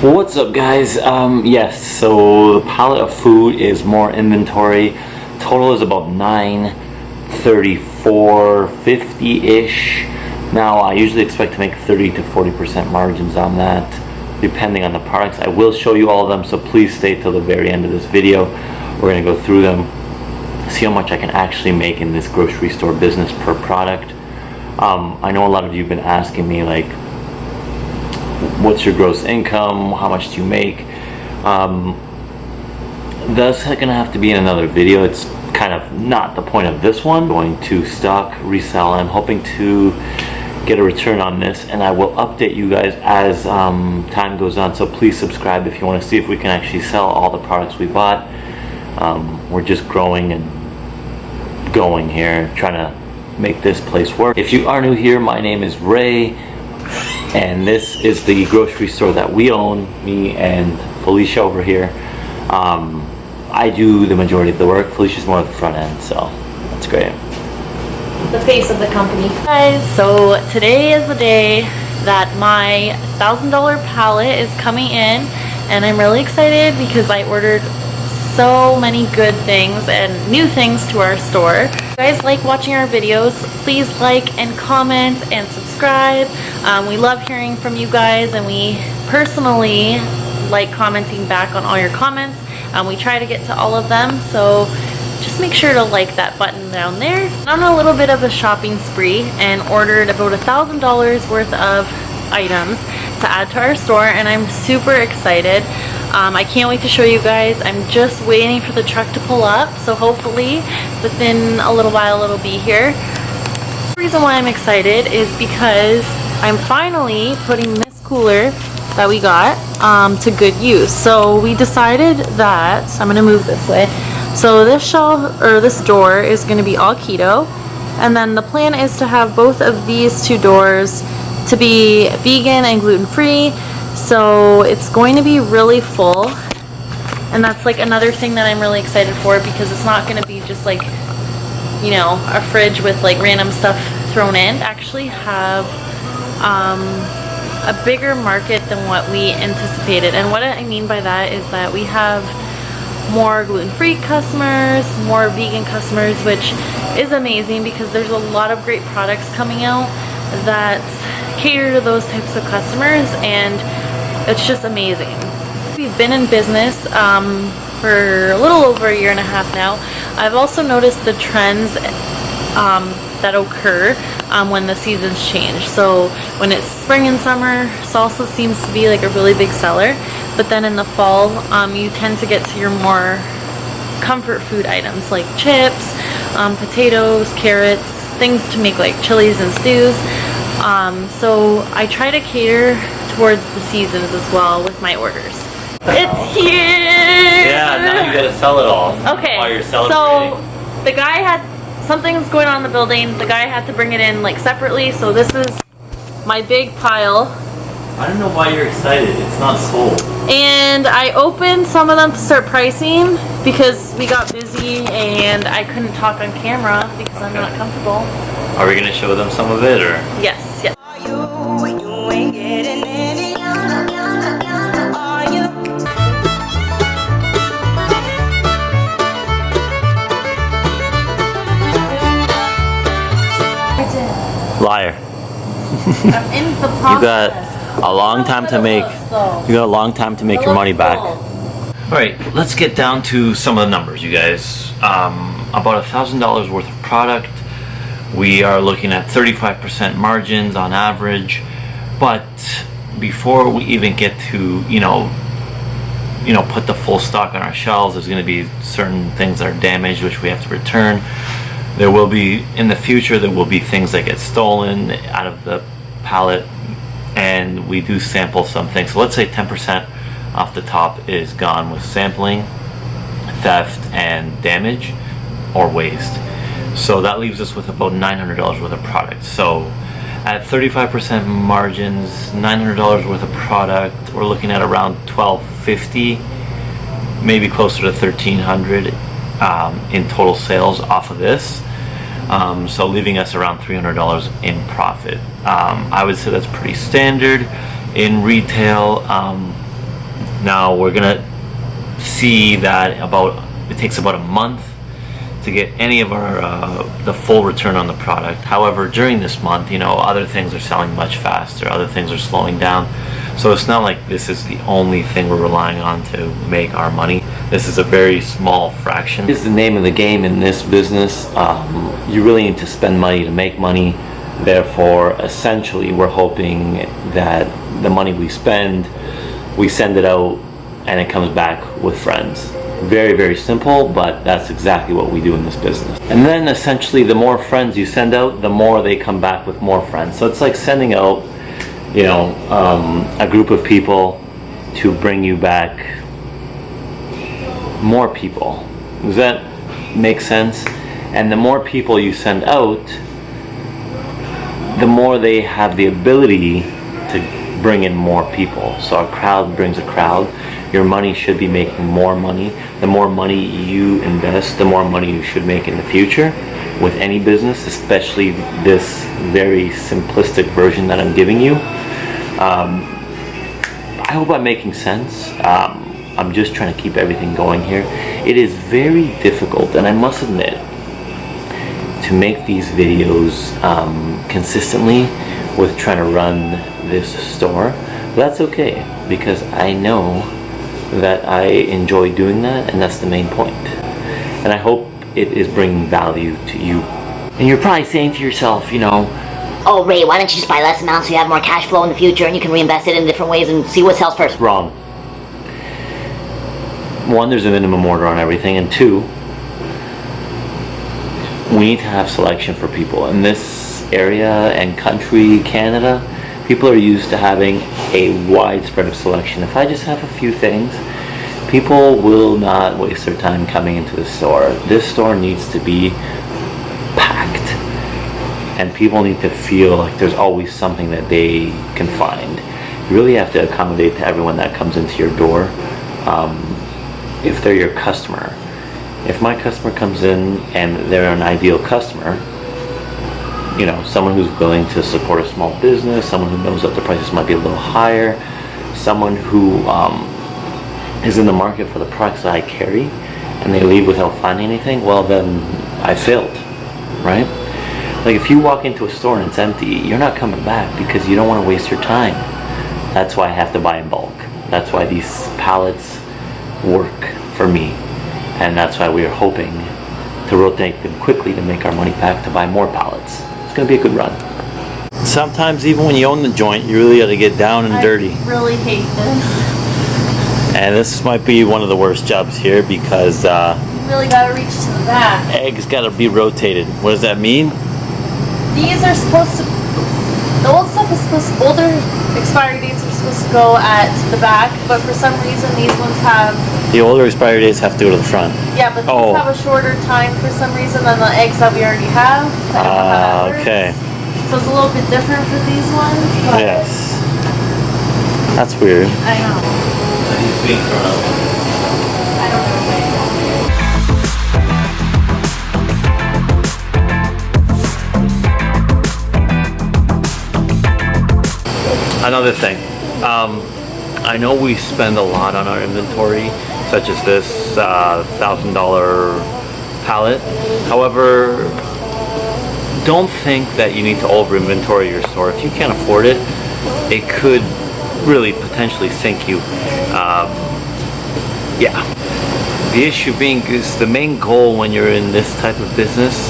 What's up, guys? Yes, so the pallet of food is more inventory. Total is about 934.50-ish. Now I usually expect to make 30 to 40% margins on that, depending on the products. I will show you all of them, so please stay till the very end of this video. We're gonna go through them, see how much I can actually make in this grocery store business per product. I know a lot of you have been asking me, like, what's your gross income, how much do you make? That's gonna have to be in another video. It's kind of not the point of this one. I'm going to stock, resell. I'm hoping to get a return on this, and I will update you guys as time goes on, so please subscribe if you want to see if we can actually sell all the products we bought. We're just growing and going here, trying to make this place work. If you are new here, my name is Ray, and this is the grocery store that we own, me and Felicia over here. I do the majority of the work. Felicia's more at the front end, so that's great. The face of the company. Guys, so today is the day that my $1,000 pallet is coming in, and I'm really excited because I ordered so many good things and new things to our store. If you guys like watching our videos, please like and comment and subscribe. We love hearing from you guys, and we personally like commenting back on all your comments. We try to get to all of them, so just make sure to like that button down there. I'm on a little bit of a shopping spree and ordered about $1,000 worth of items to add to our store, and I'm super excited. I can't wait to show you guys. I'm just waiting for the truck to pull up, so hopefully within a little while it'll be here. The reason why I'm excited is because I'm finally putting this cooler that we got to good use. So we decided that, I'm gonna move this way. So this shelf, or this door, is gonna be all keto, and then the plan is to have both of these two doors to be vegan and gluten-free. So it's going to be really full, and that's like another thing that I'm really excited for, because it's not going to be just like, you know, a fridge with like random stuff thrown in. Actually have a bigger market than what we anticipated, and what I mean by that is that we have more gluten-free customers, more vegan customers, which is amazing because there's a lot of great products coming out that cater to those types of customers, and it's just amazing. We've been in business for a little over a year and a half now. I've also noticed the trends that occur when the seasons change. So when it's spring and summer, salsa seems to be like a really big seller, but then in the fall you tend to get to your more comfort food items like chips, potatoes, carrots, things to make like chilies and stews. So I try to cater towards the seasons as well with my orders. It's here! Yeah, now you gotta sell it all. Okay, while you're celebrating. so the guy had, something's going on in the building, the guy had to bring it in like separately, so this is my big pile. I don't know why you're excited. It's not sold. And I opened some of them to start pricing because we got busy and I couldn't talk on camera because I'm not comfortable. Are we gonna show them some of it, or? Yes, yes. Liar. I'm in the process. You got a long time to make. You got a long time to make your money back. All right, let's get down to some of the numbers, you guys. About $1,000 worth of product. We are looking at 35% margins on average, but before we even get to put the full stock on our shelves, there's going to be certain things that are damaged which we have to return. There will be, in the future, there will be things that get stolen out of the pallet, and we do sample some things. So let's say 10% off the top is gone with sampling, theft, and damage or waste. So that leaves us with about $900 worth of product. So at 35% margins, $900 worth of product, we're looking at around $1,250, maybe closer to $1,300 in total sales off of this. So leaving us around $300 in profit. I would say that's pretty standard in retail. Now we're gonna see that it takes about a month to get any of our the full return on the product. However, during this month, other things are selling much faster, other things are slowing down. So it's not like this is the only thing we're relying on to make our money. This is a very small fraction. This is the name of the game in this business. You really need to spend money to make money. Therefore, essentially, we're hoping that the money we spend, we send it out and it comes back with friends. Very, very simple, but that's exactly what we do in this business. And then essentially, the more friends you send out, the more they come back with more friends. So it's like sending out, a group of people to bring you back more people. Does that make sense? And the more people you send out, the more they have the ability to bring in more people. So a crowd brings a crowd. Your money should be making more money. The more money you invest, the more money you should make in the future with any business, especially this very simplistic version that I'm giving you. I hope I'm making sense. I'm just trying to keep everything going here. It is very difficult, and I must admit, to make these videos consistently with trying to run this store. But that's okay, because I know that I enjoy doing that, and that's the main point. And I hope it is bringing value to you. And you're probably saying to yourself, oh, Ray, why don't you just buy less amounts so you have more cash flow in the future and you can reinvest it in different ways and see what sells first? Wrong. One, there's a minimum order on everything, and two, we need to have selection for people. In this area and country, Canada, people are used to having a widespread of selection. If I just have a few things, people will not waste their time coming into the store. This store needs to be packed, and people need to feel like there's always something that they can find. You really have to accommodate to everyone that comes into your door. If they're your customer, if my customer comes in and they're an ideal customer, someone who's willing to support a small business, someone who knows that the prices might be a little higher, someone who is in the market for the products that I carry, and they leave without finding anything, well then I failed, right? Like if you walk into a store and it's empty, you're not coming back because you don't want to waste your time. That's why I have to buy in bulk. That's why these pallets work for me. And that's why we are hoping to rotate them quickly to make our money back to buy more pallets. It's going to be a good run. Sometimes even when you own the joint, you really got to get down and dirty. I really hate this. And this might be one of the worst jobs here because You really got to reach to the back. eggs got to be rotated. What does that mean? These are supposed to, the old stuff is supposed to, older expiry dates are supposed to go at the back, but for some reason these ones have, The older expiry dates have to go to the front. yeah, but these Oh. have a shorter time for some reason than the eggs that we already have. I don't know how that works. Okay. So it's a little bit different for these ones, but Yes. That's weird. I know. I don't know. Another thing, I know we spend a lot on our inventory, such as this $1,000 pallet. However, don't think that you need to over inventory your store. If you can't afford it, it could really potentially sink you. Yeah. The issue being is the main goal when you're in this type of business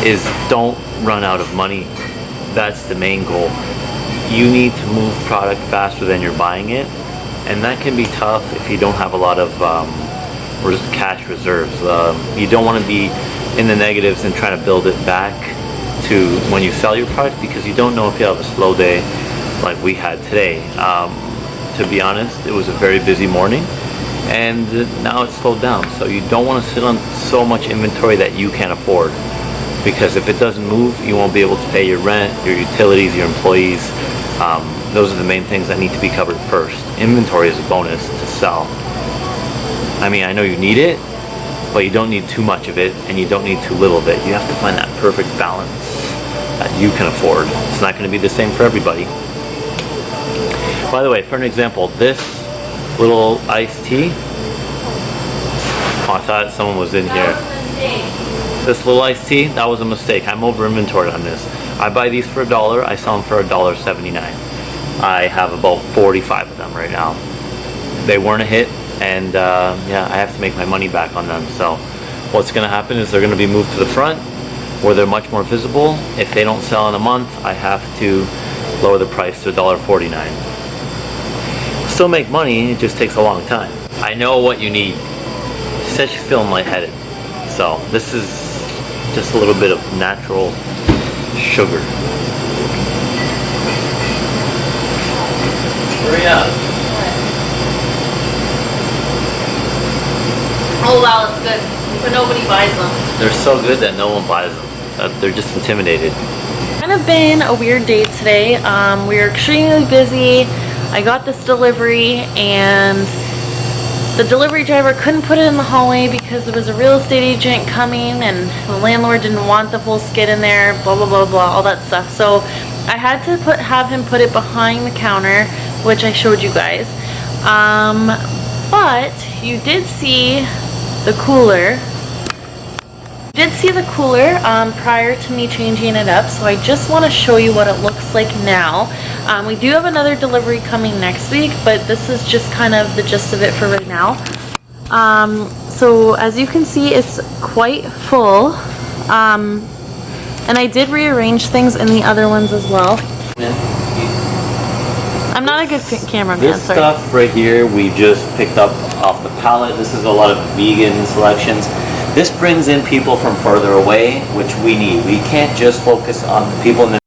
is don't run out of money. That's the main goal. You need to move product faster than you're buying it, and that can be tough if you don't have a lot of cash reserves. You don't want to be in the negatives and trying to build it back to when you sell your product, because you don't know if you have a slow day like we had today. To be honest, it was a very busy morning, and now it's slowed down. So you don't want to sit on so much inventory that you can't afford, because if it doesn't move, you won't be able to pay your rent, your utilities, your employees. Those are the main things that need to be covered first. Inventory is a bonus to sell. I mean, I know you need it, but you don't need too much of it, and you don't need too little of it. You have to find that perfect balance that you can afford. It's not going to be the same for everybody. By the way, for an example, this little iced tea. Oh, I thought someone was in here. This little iced tea, that was a mistake. I'm over inventoried on this. I buy these for $1. I sell them for $1.79. I have about 45 of them right now. They weren't a hit, and yeah, I have to make my money back on them. So what's going to happen is they're going to be moved to the front where they're much more visible. If they don't sell in a month, I have to lower the price to $1.49. Still make money, it just takes a long time. I know what you need. She said she's feeling lightheaded. So this is just a little bit of natural sugar. Hurry up. Oh wow, it's good. But nobody buys them. They're so good that no one buys them. They're just intimidated. Kind of been a weird day today. We were extremely busy. I got this delivery and the delivery driver couldn't put it in the hallway because there was a real estate agent coming and the landlord didn't want the whole skid in there, blah blah blah blah, all that stuff. So I had to have him put it behind the counter, which I showed you guys. But you did see the cooler. Prior to me changing it up, so I just want to show you what it looks like now. We do have another delivery coming next week, but this is just kind of the gist of it for right now. So as you can see, it's quite full, and I did rearrange things in the other ones as well. I'm not a good cameraman. This stuff right here we just picked up off the pallet. This is a lot of vegan selections. This brings in people from further away, which we need. We can't just focus on the people in the